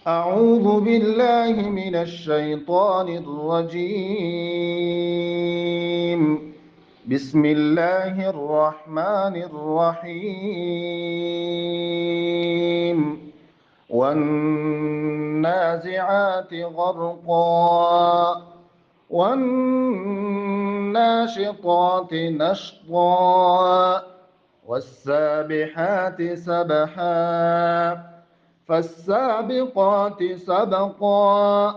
أعوذ بالله من الشيطان الرجيم. بسم الله الرحمن الرحيم. والنازعات غرقا والناشطات نشطا والسابحات سبحا فالسابقات سبقا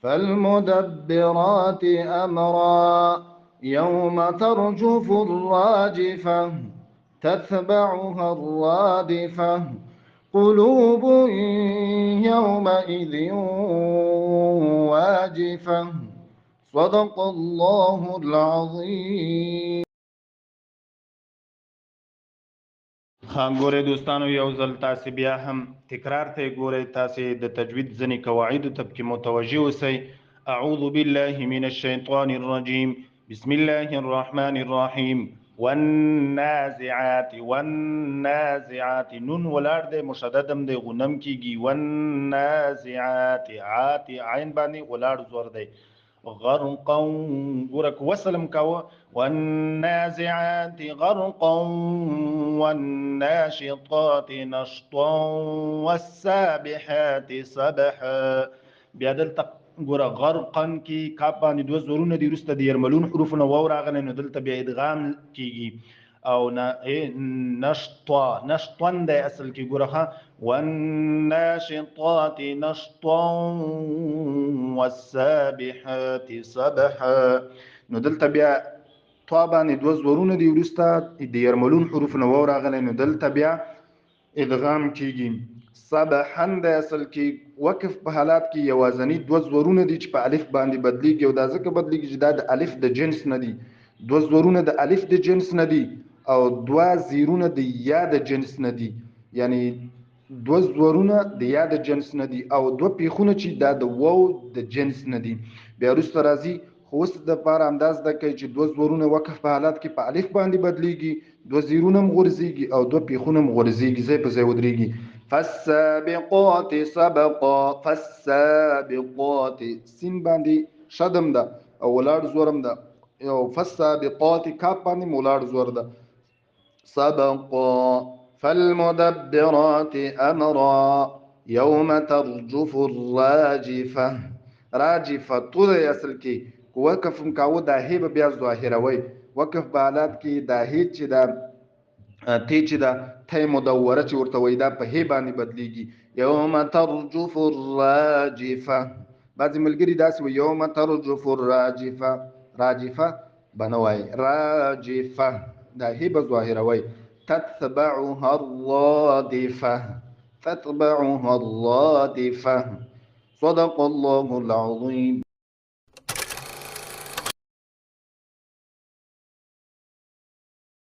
فالمدبرات أمرا يوم ترجف الراجفة تتبعها الرادفة قلوب يومئذ واجفة. صدق الله العظيم. ګورئ دوستانو، یو ځل تاسې بیا هم تکرار ته ګورئ، تاسې د تجوید ځینې قواعدو ته پکې متوجه اوسئ. اعوذ بالله من الشیطان الرجیم. بسم الله الرحمن الرحیم. والنازعات نون ولاړ دی، مشدد هم دی، غنم کیږي. والنازعات عات عین باندې ولاړ زور دی. غرقا ګورک وسلم کاوه. والنازعات غرقا والناشطات نشطا والسابحات سبحا. بیا دلته ګوره غرقا کې کاپ باندې دوه زورونه دي، وروسته د یرملون حروفونه واو راغلی، نو دلته بیا ادغام کیږي. او نشطا دی اصل کې ګوره. والناشطات نشطا والسابحات سبحا. نو دلته بیا طا باندې دوه زورونه دي، وروسته د یرملون حروفونه واو راغلی، نو دلته بیا ادغام کیږي. سبحا د اصل کې وقف په حالات کې یوازنی دوه زورونه دي چې په الف باندې بدلیږي، او دا ځکه بدلیږي چې دا د الف د جنس نه دي. دوه زورونه د الف د جنس نه دي، او دوه زیرونه د یا د جنس نه دي. یعنی دوه زورونه د یا د جنس نه دي، او دوه پیخونه چې دا د واو د جنس نه دي. بیا وروسته راځي، خو اوس د پاره انداز ده کوي چې دوه زورونه وقف په حالات کې په الف باندې بدلیږي، دوه زیرونه هم غورځېږي او دوه پیخونه هم غورځېږي، ځای په ځای ودرېږي. فالسابقات سبقا. فالسابقات سین باندې شدم ده او ولاړ زورم ده، او فالسابقات کاپ باندې ولاړ زور ده. سبقا. فالمدبرات امرا يوم ترجف الراجفه. راجفه تو د اصل کې وقف مکاو دا هی به بیا ظاهروي. وقف په حالات کې دا هی چې دا تی چې دا تی مدوره چې ورته وای دا په هی باندې بدلیږي. یوم ترجف الراجفه. بعضې ملګري داسې وایي یوم ترجف الراجفه، راجفه بنوای، راجفه دا هی به ظاهروي. تتبعها الرادفه. تتبعها الرادفه. صدق الله العظيم.